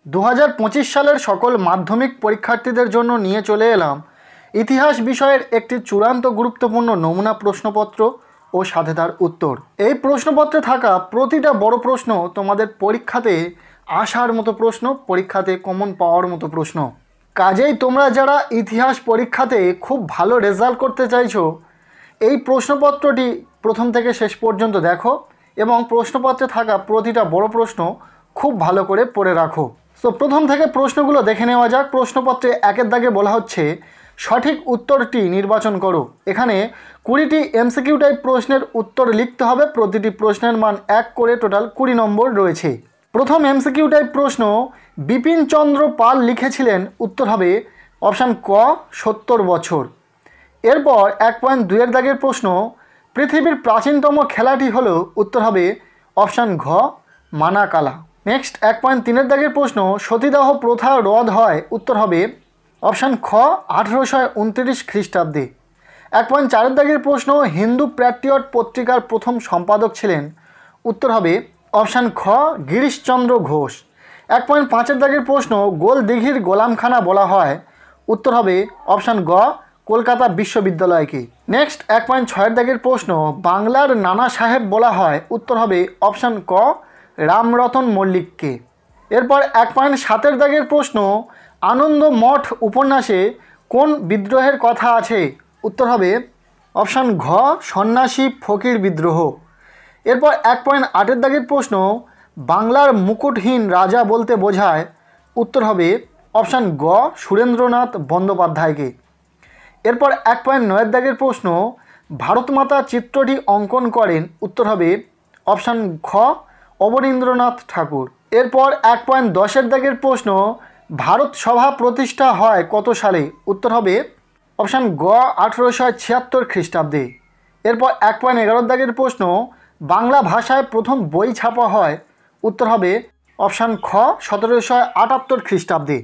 2025 সালের সকল মাধ্যমিক পরীক্ষার্থীদের জন্য নিয়ে চলে এলাম ইতিহাস বিষয়ের একটি চূড়ান্ত গুরুত্বপূর্ণ নমুনা প্রশ্নপত্র ও সাথে তার উত্তর। এই প্রশ্নপত্রে থাকা প্রতিটা বড় প্রশ্ন তোমাদের পরীক্ষাতে আসার মতো প্রশ্ন, পরীক্ষাতে কমন পাওয়ার মতো প্রশ্ন। কাজেই তোমরা যারা ইতিহাস পরীক্ষাতে খুব ভালো রেজাল্ট করতে চাইছো, এই প্রশ্নপত্রটি প্রথম থেকে শেষ পর্যন্ত দেখো এবং প্রশ্নপত্রে থাকা প্রতিটা বড় প্রশ্ন খুব ভালো করে পড়ে রাখো। সো প্রথম থেকে প্রশ্নগুলো দেখে নেওয়া যাক। প্রশ্নপত্রে একের দাগে বলা হচ্ছে সঠিক উত্তরটি নির্বাচন করো। এখানে 20টি এমসিকিউ টাইপ প্রশ্নের উত্তর লিখতে হবে। প্রতিটি প্রশ্নের মান 1 করে, টোটাল 20 নম্বর রয়েছে। প্রথম এমসিকিউ টাইপ প্রশ্ন, বিপিন চন্দ্র পাল লিখেছিলেন, উত্তর হবে অপশান ক 70 বছর। এরপর 1.2 এর দাগের প্রশ্ন, পৃথিবীর প্রাচীনতম খেলাটি হলো, উত্তর হবে অপশান ঘ মানাকালা। নেক্সট 1.3 এর দাগের প্রশ্ন, সতীদাহ প্রথা রদ হয়, উত্তর হবে অপশান খ 1829 খ্রিস্টাব্দে। 1.4 এর দাগের প্রশ্ন, হিন্দু প্যাট্রিয়ট পত্রিকার প্রথম সম্পাদক ছিলেন, উত্তর হবে অপশান খ গিরিশচন্দ্র ঘোষ। 1.5 এর দাগের প্রশ্ন, গোল দিঘির গোলামখানা বলা হয়, উত্তর হবে অপশান গ কলকাতা বিশ্ববিদ্যালয়কে। নেক্সট 1.6 এর দাগের প্রশ্ন, বাংলার নানা সাহেব বলা হয়, উত্তর হবে অপশান ক রামরতন মল্লিককে। এরপর 1.7 এর দাগের প্রশ্ন, আনন্দ মঠ উপন্যাসে কোন বিদ্রোহের কথা আছে, উত্তর হবে অপশান ঘ সন্ন্যাসী ফকির বিদ্রোহ। এরপর 1.8 এর দাগের প্রশ্ন, বাংলার মুকুটহীন রাজা বলতে বোঝায়, উত্তর হবে অপশান গ সুরেন্দ্রনাথ বন্দ্যোপাধ্যায়কে। এরপর 1.9 এর দাগের প্রশ্ন, ভারতমাতা চিত্রটি অঙ্কন করেন, উত্তর হবে অপশান খ অবনীন্দ্রনাথ ঠাকুর। এরপর 1.10 এর দাগের প্রশ্ন, ভারত সভা প্রতিষ্ঠা হয় কত সালে, উত্তর হবে অপশান গ 1876 খ্রিস্টাব্দে। এরপর 1.11 দাগের প্রশ্ন, বাংলা ভাষায় প্রথম বই ছাপা হয়, উত্তর হবে অপশান খ 1778 খ্রিস্টাব্দে।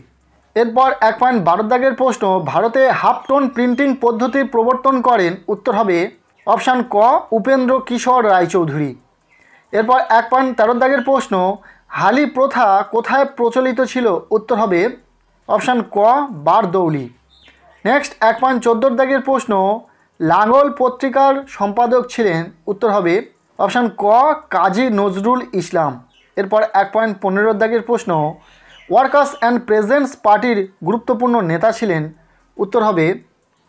এরপর 1.12 দাগের প্রশ্ন, ভারতে হাফ টোন প্রিন্টিং পদ্ধতি প্রবর্তন করেন, উত্তর হবে অপশান ক উপেন্দ্র কিশোর রায়চৌধুরী। এরপর 1.13 দাগের প্রশ্ন, হালি প্রথা কোথায় প্রচলিত ছিল, উত্তর হবে অপশান ক বারদৌলি। নেক্সট 1.14 দাগের প্রশ্ন, লাঙ্গল পত্রিকার সম্পাদক ছিলেন, উত্তর হবে অপশান ক কাজী নজরুল ইসলাম। এরপর 1.15 দাগের প্রশ্ন, ওয়ার্কার্স অ্যান্ড প্রেজেন্টস পার্টির গুরুত্বপূর্ণ নেতা ছিলেন, উত্তর হবে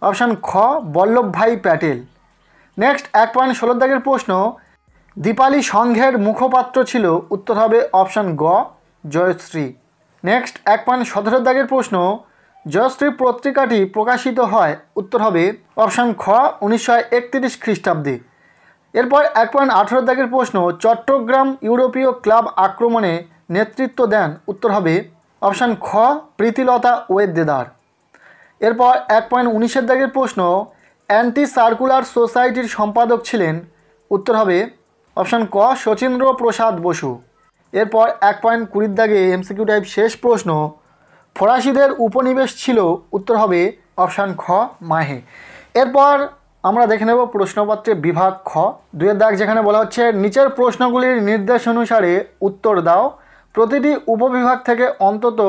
অপশান খ বল্লভভাই প্যাটেল। নেক্সট 1.16 দাগের প্রশ্ন, দীপালি সংঘের মুখপাত্র ছিল, উত্তর হবে অপশান গ জয়শ্রী। নেক্সট 1.17 দাগের প্রশ্ন, জয়শ্রী পত্রিকাটি প্রকাশিত হয়, উত্তর হবে অপশান খ 1931 খ্রিস্টাব্দে। এরপর 1.18 দাগের প্রশ্ন, চট্টগ্রাম ইউরোপীয় ক্লাব আক্রমণে নেতৃত্ব দেন, উত্তর হবে অপশান খ প্রীতিলতা ওয়েদ্দেদার। এরপর 1.19 দাগের প্রশ্ন, অ্যান্টি সার্কুলার সোসাইটির সম্পাদক ছিলেন, উত্তর হবে অপশান ক শচীন্দ্র প্রসাদ বসু। এরপর 1.20 দাগে এমসিকিউ টাইপ শেষ প্রশ্ন, ফরাসিদের উপনিবেশ ছিল, উত্তর হবে অপশান খ মাহে। এরপর আমরা দেখে নেব প্রশ্নপত্রে বিভাগ খ 2 এর দাগ, যেখানে বলা হচ্ছে নিচের প্রশ্নগুলির নির্দেশ অনুসারে উত্তর দাও। প্রতিটি উপবিভাগ থেকে অন্তত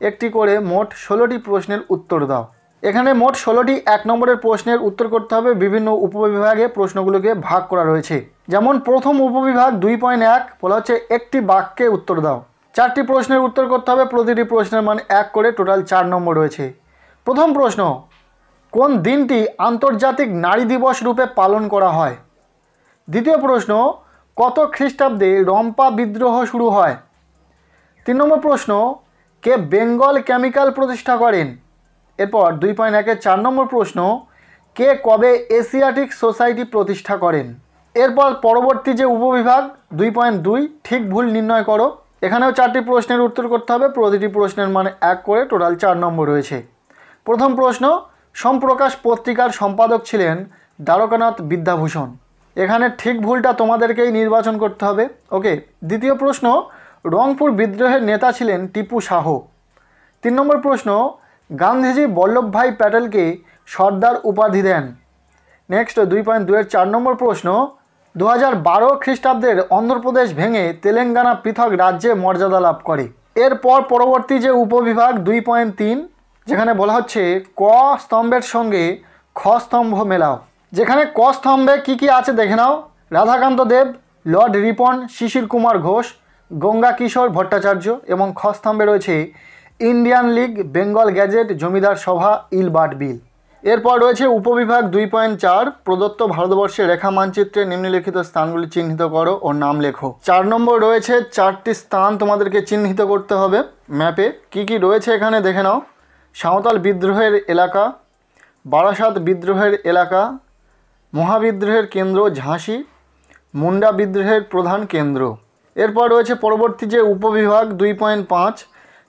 একটি করে মোট 16টি প্রশ্নের উত্তর দাও। এখানে মোট 16টি 1 নম্বরের প্রশ্নের উত্তর করতে হবে। বিভিন্ন উপবিভাগে প্রশ্নগুলোকে ভাগ করা রয়েছে। যেমন প্রথম উপবিভাগ 2.1 বলা হচ্ছে একটি বাক্যে উত্তর দাও। 4টি প্রশ্নের উত্তর করতে হবে। প্রতিটি প্রশ্নের মান 1 করে, টোটাল 4 নম্বর রয়েছে। প্রথম প্রশ্ন, কোন দিনটি আন্তর্জাতিক নারী দিবস রূপে পালন করা হয়? দ্বিতীয় প্রশ্ন, কত খ্রিস্টাব্দে রম্পা বিদ্রোহ শুরু হয়? 3 নম্বর প্রশ্ন, কে বেঙ্গল কেমিক্যাল প্রতিষ্ঠা করেন? এরপর 2.1 4 নম্বর প্রশ্ন, কে কবে এশিয়াটিক সোসাইটি প্রতিষ্ঠা করেন? এরপর পরবর্তী যে উপবিভাগ 2.2 ঠিক ভুল নির্ণয় করো। এখানেও 4টি প্রশ্নের উত্তর করতে হবে। প্রতিটি প্রশ্নের মানে 1 করে, টোটাল 4 নম্বর রয়েছে। প্রথম প্রশ্ন, সোমপ্রকাশ পত্রিকার সম্পাদক ছিলেন দ্বারকানাথ বিদ্যাভূষণ। এখানে ঠিক ভুলটা তোমাদেরকেই নির্বাচন করতে হবে। ওকে। দ্বিতীয় প্রশ্ন, রংপুর বিদ্রোহের নেতা ছিলেন টিপু শাহ। 3 নম্বর প্রশ্ন, গান্ধীজি বল্লভভাই প্যাটেলকে সর্দার উপাধি দেন। নেক্সট 2.2 এর 4 নম্বর প্রশ্ন, 2012 খ্রিস্টাব্দের অন্ধ্রপ্রদেশ ভেঙে তেলেঙ্গানা পৃথক রাজ্যে মর্যাদা লাভ করে। এরপর পরবর্তী যে উপবিভাগ 2.3, যেখানে বলা হচ্ছে ক স্তম্ভের সঙ্গে খ স্তম্ভ মেলাও। যেখানে ক স্তম্ভে কি কি আছে দেখে নাও। রাধাকান্ত দেব, লর্ড রিপন, শিশির কুমার ঘোষ, গঙ্গা কিশোর ভট্টাচার্য, এবং খ স্তম্ভে রয়েছে ইন্ডিয়ান লীগ, বেঙ্গল গ্যাজেট, জমিদার সভা, ইলবার্ট বিল। এরপর রয়েছে উপবিভাগ 2.4, প্রদত্ত ভারতবর্ষের রেখা মানচিত্রে নিম্নলিখিত স্থানগুলি চিহ্নিত করো ও নাম লেখো। 4 নম্বর রয়েছে 4টি স্থান তোমাদেরকে চিহ্নিত করতে হবে ম্যাপে। কি কি রয়েছে এখানে দেখে নাও। সাঁওতাল বিদ্রোহের এলাকা, বারাসাত বিদ্রোহের এলাকা, মহাবিদ্রোহের কেন্দ্র ঝাঁসি, মুন্ডা বিদ্রোহের প্রধান কেন্দ্র। এরপর রয়েছে পরবর্তী যে উপবিভাগ 2.5,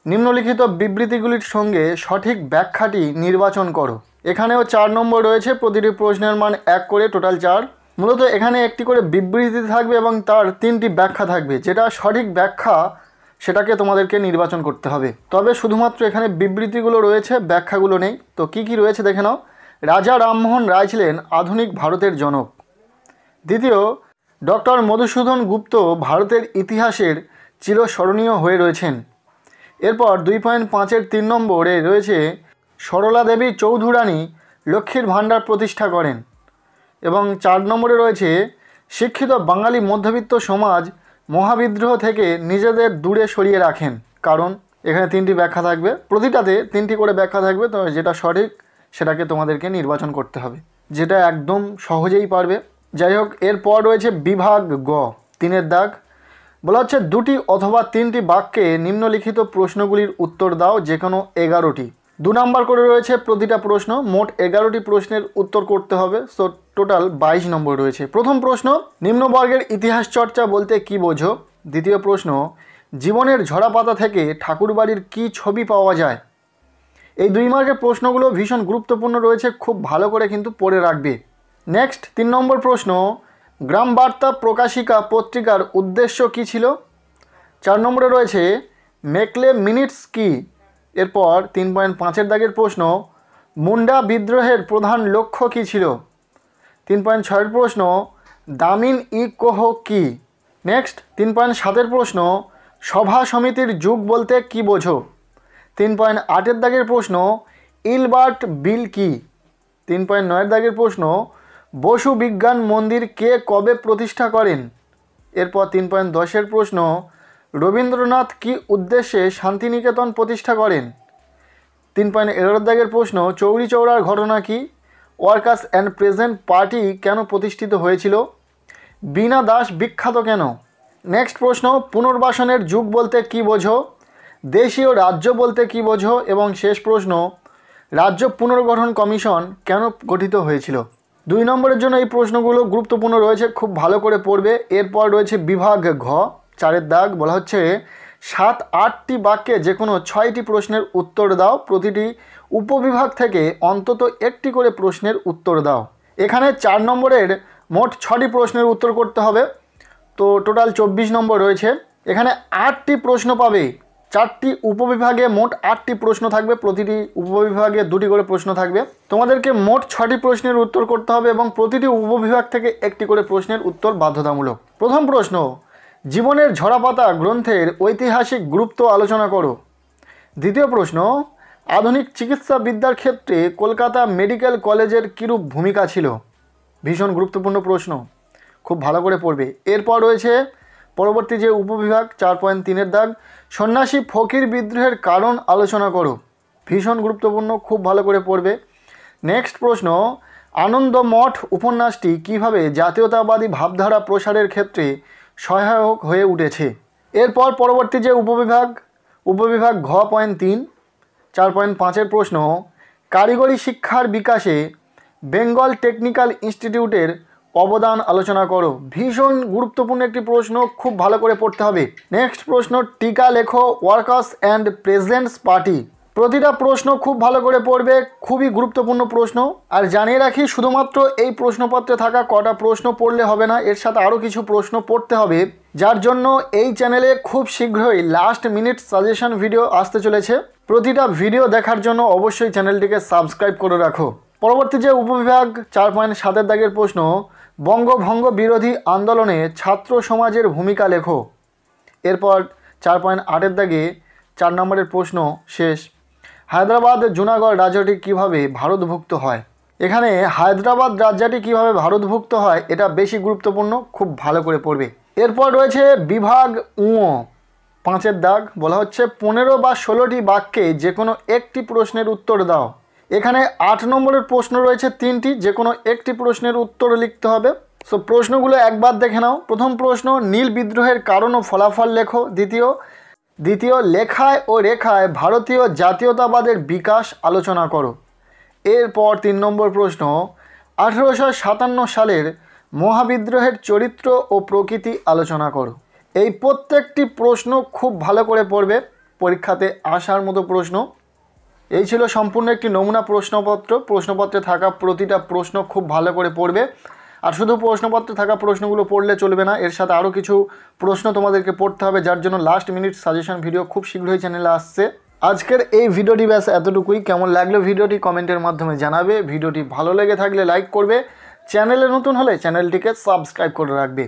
নিম্নলিখিত বিবৃতিগুলির সঙ্গে সঠিক ব্যাখ্যাটি নির্বাচন করো। এখানেও 4 নম্বর রয়েছে, প্রতিটি প্রশ্নের মান 1 করে, টোটাল 4। মূলত এখানে একটি করে বিবৃতি থাকবে এবং তার 3টি ব্যাখ্যা থাকবে। যেটা সঠিক ব্যাখ্যা সেটাকে তোমাদেরকে নির্বাচন করতে হবে। তবে শুধুমাত্র এখানে বিবৃতিগুলো রয়েছে, ব্যাখ্যাগুলো নেই। তো কি কি রয়েছে দেখে নাও। রাজা রামমোহন রায় ছিলেন আধুনিক ভারতের জনক। দ্বিতীয়, ডক্টর মধুসূদন গুপ্ত ভারতের ইতিহাসের চিরস্মরণীয় হয়ে রয়েছেন। এরপর 2.5-এর 3 নম্বরে রয়েছে সরলা দেবী চৌধুরানী লক্ষ্মীর ভাণ্ডার প্রতিষ্ঠা করেন। এবং 4 নম্বরে রয়েছে শিক্ষিত বাঙালি মধ্যবিত্ত সমাজ মহাবিদ্রোহ থেকে নিজেদের দূরে সরিয়ে রাখেন। কারণ এখানে 3টি ব্যাখ্যা থাকবে, প্রতিটাতে 3টি করে ব্যাখ্যা থাকবে। তো যেটা সঠিক সেটাকে তোমাদেরকে নির্বাচন করতে হবে, যেটা একদম সহজেই পারবে। যাই হোক, এরপর রয়েছে বিভাগ গ 3-এর দাগ। বলা হচ্ছে 2টি অথবা 3টি বাক্যে নিম্নলিখিত প্রশ্নগুলির উত্তর দাও, যে কোনো 11টি। 2 নাম্বার করে রয়েছে প্রতিটা প্রশ্ন, মোট 11টি প্রশ্নের উত্তর করতে হবে। সো টোটাল 22 নম্বর রয়েছে। প্রথম প্রশ্ন, নিম্নবর্গের ইতিহাস চর্চা বলতে কি বোঝো? দ্বিতীয় প্রশ্ন, জীবনের ঝরাপাতা থেকে ঠাকুরবাড়ির কি ছবি পাওয়া যায়? এই 2 মার্কের প্রশ্নগুলো ভীষণ গুরুত্বপূর্ণ রয়েছে, খুব ভালো করে কিন্তু পড়ে রাখবে। নেক্সট 3 নম্বর প্রশ্ন, গ্রাম বার্তা প্রকাশিকা পত্রিকার উদ্দেশ্য কী ছিল? 4 নম্বরে রয়েছে মেকলে মিনিটস কি? এরপর 3.5-এর দাগের প্রশ্ন, মুন্ডা বিদ্রোহের প্রধান লক্ষ্য কী ছিল? 3.6-এর প্রশ্ন, দামিন ই কোহ কি? নেক্সট 3.7-এর প্রশ্ন, সভা সমিতির যুগ বলতে কি বোঝো? 3.8-এর দাগের প্রশ্ন, ইলবার্ট বিল কি? 3.9-এর দাগের প্রশ্ন, বসু বিজ্ঞান মন্দির কে কবে প্রতিষ্ঠা করেন? এরপর 3.10-এর প্রশ্ন, রবীন্দ্রনাথ কি উদ্দেশ্যে শান্তিনিকেতন প্রতিষ্ঠা করেন? 3.11-এর দাগের প্রশ্ন, চৌরি চৌরার ঘটনা কি? ওয়ার্কার্স অ্যান্ড প্রেজেন্ট পার্টি কেন প্রতিষ্ঠিত হয়েছিল? বীণা দাস বিখ্যাত কেন? নেক্সট প্রশ্ন, পুনর্বাসনের যুগ বলতে কি বোঝো? দেশীয় রাজ্য বলতে কি বোঝো? এবং শেষ প্রশ্ন, রাজ্য পুনর্গঠন কমিশন কেন গঠিত হয়েছিল? 2 নম্বরের জন্য এই প্রশ্নগুলো গুরুত্বপূর্ণ রয়েছে, খুব ভালো করে পড়বে। এরপর রয়েছে বিভাগ ঘ 4-এর দাগ। বলা হচ্ছে 7-8টি বাক্যে যে কোনো 6টি প্রশ্নের উত্তর দাও। প্রতিটি উপবিভাগ থেকে অন্তত একটি করে প্রশ্নের উত্তর দাও। এখানে 4 নম্বরের মোট 6টি প্রশ্নের উত্তর করতে হবে। তো টোটাল 24 নম্বর রয়েছে। এখানে 8টি প্রশ্ন পাবে। 4টি উপবিভাগে মোট 8টি প্রশ্ন থাকবে, প্রতিটি উপবিভাগে 2টি করে প্রশ্ন থাকবে। তোমাদেরকে মোট 6টি প্রশ্নের উত্তর করতে হবে এবং প্রতিটি উপবিভাগ থেকে একটি করে প্রশ্নের উত্তর বাধ্যতামূলক। প্রথম প্রশ্ন, জীবনের ঝরাপাতা গ্রন্থের ঐতিহাসিক গুরুত্ব আলোচনা করো। দ্বিতীয় প্রশ্ন, আধুনিক চিকিৎসা বিদ্যার ক্ষেত্রে কলকাতা মেডিকেল কলেজের কীরূপ ভূমিকা ছিল? ভীষণ গুরুত্বপূর্ণ প্রশ্ন, খুব ভালো করে পড়বে। এরপর রয়েছে পরবর্তী যে উপবিভাগ 4.3-এর দাগ, সন্ন্যাসী ফকির বিদ্রোহের কারণ আলোচনা করো। ভীষণ গুরুত্বপূর্ণ, খুব ভালো করে পড়বে। নেক্সট প্রশ্ন, আনন্দমঠ উপন্যাসটি কিভাবে জাতীয়তাবাদী ভাবধারা প্রসারের ক্ষেত্রে সহায়ক হয়ে উঠেছে? এরপর পরবর্তী যে উপবিভাগ ঘ.3 4.5-এর প্রশ্ন, কারিগরি শিক্ষার বিকাশে বেঙ্গল টেকনিক্যাল ইনস্টিটিউটের অবদান আলোচনা করো। ভীষণ গুরুত্বপূর্ণ একটি প্রশ্ন, খুব ভালো করে পড়তে হবে। নেক্সট প্রশ্ন, টিকা লেখো ওয়ার্কার্স অ্যান্ড প্রেজেন্টস পার্টি। প্রতিটা প্রশ্ন খুব ভালো করে পড়বে, খুবই গুরুত্বপূর্ণ প্রশ্ন। আর জানিয়ে রাখি, শুধুমাত্র এই প্রশ্নপত্রে থাকা কটা প্রশ্ন পড়লে হবে না, এর সাথে আরও কিছু প্রশ্ন পড়তে হবে, যার জন্য এই চ্যানেলে খুব শীঘ্রই লাস্ট মিনিট সাজেশন ভিডিও আসতে চলেছে। প্রতিটা ভিডিও দেখার জন্য অবশ্যই চ্যানেলটিকে সাবস্ক্রাইব করে রাখো। পরবর্তী যে উপবিভাগ 4.7-এর দাগের প্রশ্ন, বঙ্গভঙ্গ বিরোধী আন্দোলনে ছাত্র সমাজের ভূমিকা লেখো। এরপর 4.8-এর দাগে 4 নম্বরের প্রশ্ন শেষ। হায়দ্রাবাদ জুনাগড় রাজ্যটি কিভাবে ভারতভুক্ত হয়? এখানে হায়দ্রাবাদ রাজ্যটি কিভাবে ভারতভুক্ত হয় এটা বেশি গুরুত্বপূর্ণ, খুব ভালো করে পড়বে। এরপর রয়েছে বিভাগ উ, 5-এর দাগ, বলা হচ্ছে 15 বা 16টি বাক্যে যে কোনো একটি প্রশ্নের উত্তর দাও। এখানে 8 নম্বরের প্রশ্ন রয়েছে 3টি, যে কোনো একটি প্রশ্নের উত্তর লিখতে হবে। সো প্রশ্নগুলো একবার দেখে নাও। প্রথম প্রশ্ন, নীল বিদ্রোহের কারণ ও ফলাফল লেখো। দ্বিতীয়, লেখায় ও রেখায় ভারতীয় জাতীয়তাবাদের বিকাশ আলোচনা করো। এরপর 3 নম্বর প্রশ্ন, 1857 সালের মহাবিদ্রোহের চরিত্র ও প্রকৃতি আলোচনা করো। এই প্রত্যেকটি প্রশ্ন খুব ভালো করে পড়বে, পরীক্ষাতে আসার মতো প্রশ্ন। এই ছিল সম্পূর্ণ একটি নমুনা প্রশ্নপত্র। প্রশ্নপত্রে থাকা প্রতিটা প্রশ্ন খুব ভালো করে পড়বে। আর শুধু প্রশ্নপত্রে থাকা প্রশ্নগুলো পড়লে চলবে না, এর সাথে আরও কিছু প্রশ্ন তোমাদেরকে পড়তে হবে, যার জন্য লাস্ট মিনিট সাজেশন ভিডিও খুব শীঘ্রই চ্যানেলে আসছে। আজকের এই ভিডিওটি ব্যাস এতটুকুই। কেমন লাগলো ভিডিওটি কমেন্টের মাধ্যমে জানাবে। ভিডিওটি ভালো লেগে থাকলে লাইক করবে, চ্যানেলে নতুন হলে চ্যানেলটিকে সাবস্ক্রাইব করে রাখবে।